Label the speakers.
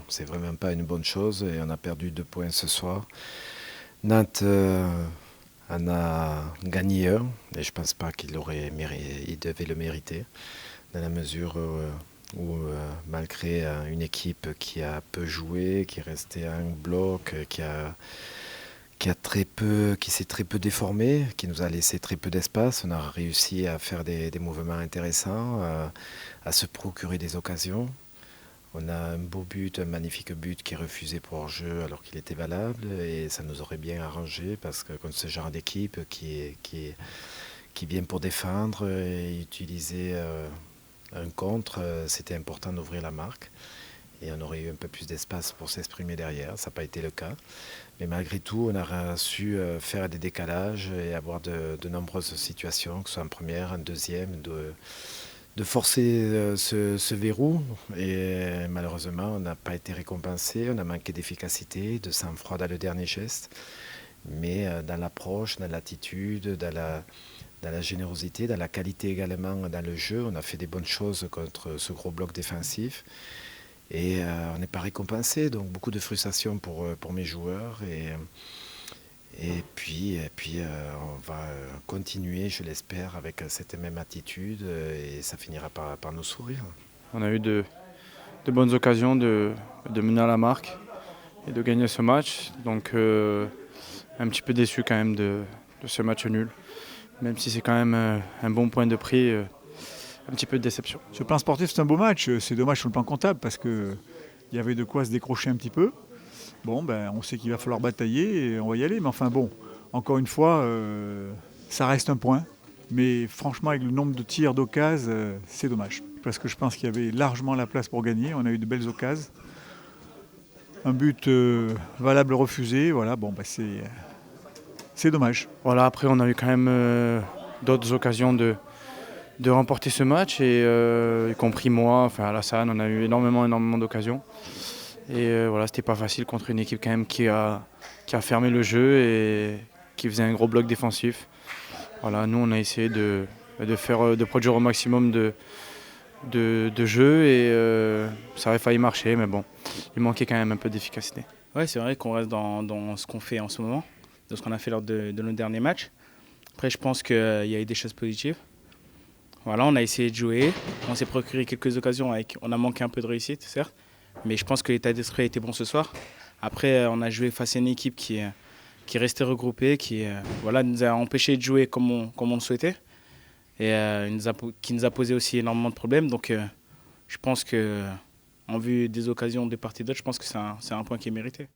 Speaker 1: C'est vraiment pas une bonne chose et on a perdu 2 points ce soir. Nantes en a gagné un et je pense pas qu'il devait le mériter dans la mesure où malgré une équipe qui a peu joué, qui est restée à un bloc, qui s'est très peu déformé, qui nous a laissé très peu d'espace. On a réussi à faire des mouvements intéressants, à se procurer des occasions. On a un beau but, un magnifique but qui est refusé pour hors-jeu alors qu'il était valable et ça nous aurait bien arrangé parce que contre ce genre d'équipe qui vient pour défendre et utiliser un contre, c'était important d'ouvrir la marque et on aurait eu un peu plus d'espace pour s'exprimer derrière. Ça n'a pas été le cas. Mais malgré tout, on a su faire des décalages et avoir de nombreuses situations, que ce soit en première, en deuxième, de forcer ce verrou. Et malheureusement, on n'a pas été récompensé, on a manqué d'efficacité, de sang-froid dans le dernier geste. Mais dans l'approche, dans l'attitude, dans la générosité, dans la qualité également dans le jeu, on a fait des bonnes choses contre ce gros bloc défensif. Et on n'est pas récompensé, donc beaucoup de frustration pour mes joueurs. Et puis on va continuer, je l'espère, avec cette même attitude et ça finira par nous sourire.
Speaker 2: On a eu de bonnes occasions de mener à la marque et de gagner ce match. Donc un petit peu déçu quand même de ce match nul. Même si c'est quand même un bon point de prix, un petit peu de déception.
Speaker 3: Sur le plan sportif, c'est un beau match. C'est dommage sur le plan comptable parce qu'il y avait de quoi se décrocher un petit peu. Bon, on sait qu'il va falloir batailler et on va y aller. Mais enfin bon, encore une fois, ça reste un point. Mais franchement, avec le nombre de tirs d'occasion, c'est dommage. Parce que je pense qu'il y avait largement la place pour gagner. On a eu de belles occasions. Un but valable refusé. Voilà, c'est dommage.
Speaker 2: Voilà, après on a eu quand même d'autres occasions de remporter ce match, et y compris moi, enfin Alassane, on a eu énormément d'occasions. Et voilà, c'était pas facile contre une équipe quand même qui a fermé le jeu et qui faisait un gros bloc défensif. Voilà, nous on a essayé de produire au maximum de jeu et ça aurait failli marcher, mais bon, il manquait quand même un peu d'efficacité.
Speaker 4: Ouais, c'est vrai qu'on reste dans ce qu'on fait en ce moment, de ce qu'on a fait lors de nos derniers matchs. Après, je pense qu'il y a eu des choses positives. Voilà, on a essayé de jouer, on s'est procuré quelques occasions, on a manqué un peu de réussite, certes, mais je pense que l'état d'esprit a été bon ce soir. Après, on a joué face à une équipe qui restait regroupée, qui nous a empêché de jouer comme on le souhaitait, et qui nous a posé aussi énormément de problèmes. Donc, je pense qu'en vue des occasions de part et d'autre, je pense que c'est un point qui est mérité.